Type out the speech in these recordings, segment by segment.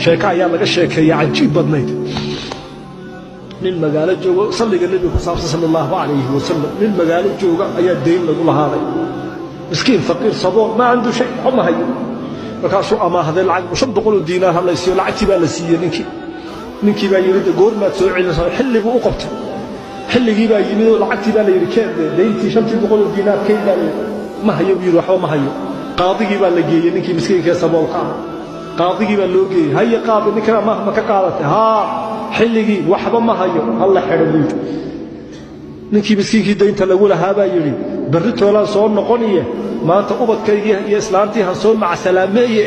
sheeka ayaa laga sheekeeyay cajiib badnayd nin magaalo joogo salliga nabiga sallallahu alayhi wasallam nin magaalo jooga ayaa deyn lagu lahaaday miskiin faqiir sabool ma عنده shay ma hayo markaasuu amaahday lacag 500 diinaar hal aysiyo lacagtii baa la siiyay ninkii baa yiri goormaad soo celinaysaa xilligu u qabtay xilligii baa yimid oo lacagtii baa la yiri keen deyntii 500 diinaar keena ma hayo yiri waxba ma hayo qaadigii baa la geeyay ninkii miskiinka saboolka qaadigii baa loo geeyay hay qaadi ninkana ma ka qaadatay ha xilligii waxba ma hayo alla xidhay ninkii miskiinkii deynta lagu lahaa baa yiri barri toolaan soo noqoniye maanta ubadkayga iyo islaantii han soo mac salaameeye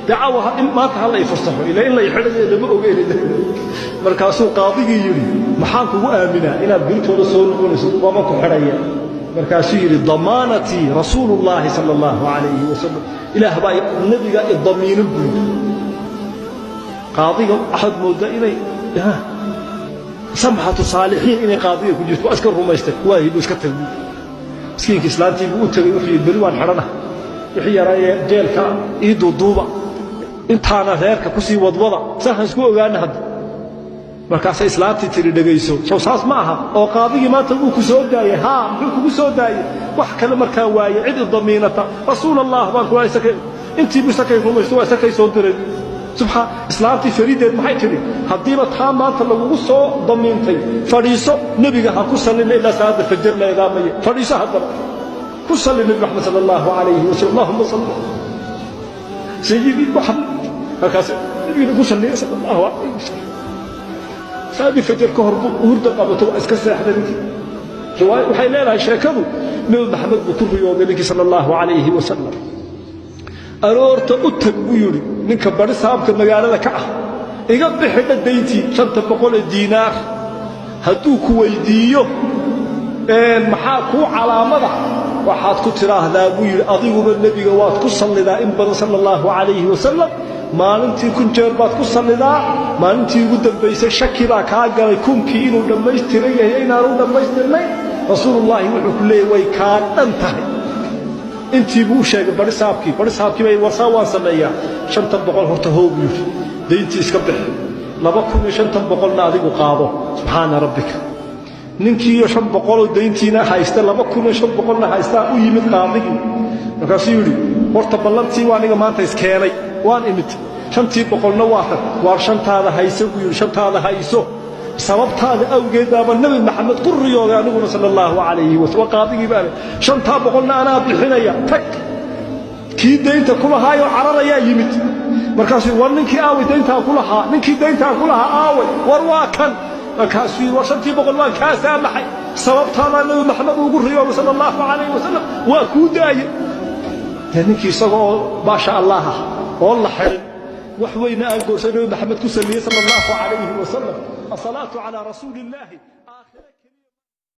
dacwaha in maanta hal ay fursaxo ila in la xidhay lama ogeyn markaasuu qaadigii yiri maxaan kugu aaminaa inaad birtooda soo noqonayso wama ku xidhaya markaasuu yiri damaanati rasuulullaahi sallallahu alayhi wasallam ilaah baa nabiga idamiin buu qaadiga ahad mooda inay samhatu saalihiin inay qaadiga ku jirto askar rumaystay waayi buu iska tagay miskiinka islaantii buu u tagay wuxuu bari waan xidhana wixii yaraayay jeelka ii duuduuba intaana reerka ku sii wadwada saxan isku ogaana hadda markaas islaantii tiri dhageyso soo saas ma aha oo qaadigii maanta uu ku soo daayay ha muxuu ku soo daayay wax kale markaa waaye cid damiinata rasuulullaahi baan ku haysakay intii bisakay rumaysto waa sakay soo diray subhan islaantii fariideed maxay tiri hadiiba taa maanta lagu soo damiintay fadhiiso nabiga ha ku salliin ila saada fajr la idaamay fadhiiso hadda ku salli nabi muhammad sallallahu alayhi wa sallam allahumma salli sayyidi muhammad halkaas nabiga ku salli sallallahu alayhi wa sallam saadi fajr ka horbu urda qabato iska seexday riwaayad waxay leedahay sheekadu nabi muhammad ku riyooday nabi sallallahu alayhi wa sallam aroorta u tag u yiri ninka bari saabka magaalada ka ah iga bixida deyntii 500 diinaar haduu ku weydiiyo maxaa ku calaamada waxaad ku tiraahdaa buu yiri adiguba nabiga waad ku sallidaa in badan sallallahu alayhi wa sallam maalintii kun jeer baad ku sallidaa maalintii ugu dambeysay shaki baa ka galay kunkii inuu dhameystiray inaanu dhameystirnay rasuulullaahi wuxuu ku leeyahay way ka dhan tahay intii buu sheegay bari saabkii bay wasawaan sameeyaa 500 horta hoobiyo deyntii iska bixi 2500 na adigu qaado subhana rabbika ninkii 500 deyntiina haysta 2500 na haysta u yimid qaadigii markaasuu yiri horta ballantii waa aniga maanta iskeenay waan imid 500 na waa shantaada hayso buu yiri shantaada hayso sababtaada awgeed baa nabi maxamed ku riyooday aniguna sallallahu alayhi wa sallam qaadigii baa 500 na ana bixinaya tag kii deynta kula haayo cararaya yimid markaasuu war ninkii aaway deynta kula haa ninkii deynta kula haa aaway war waa kan markaasuu war 500 waan ka saamaxay sababtaada nabi maxamed ugu riyooday sallallahu alayhi wa sallam waa ku daayay ninkii isagoo baasha allah oo la xirin wax weyna aan goosay nabi maxamed ku sallallahu alayhi wa sallam الصلاة على رسول الله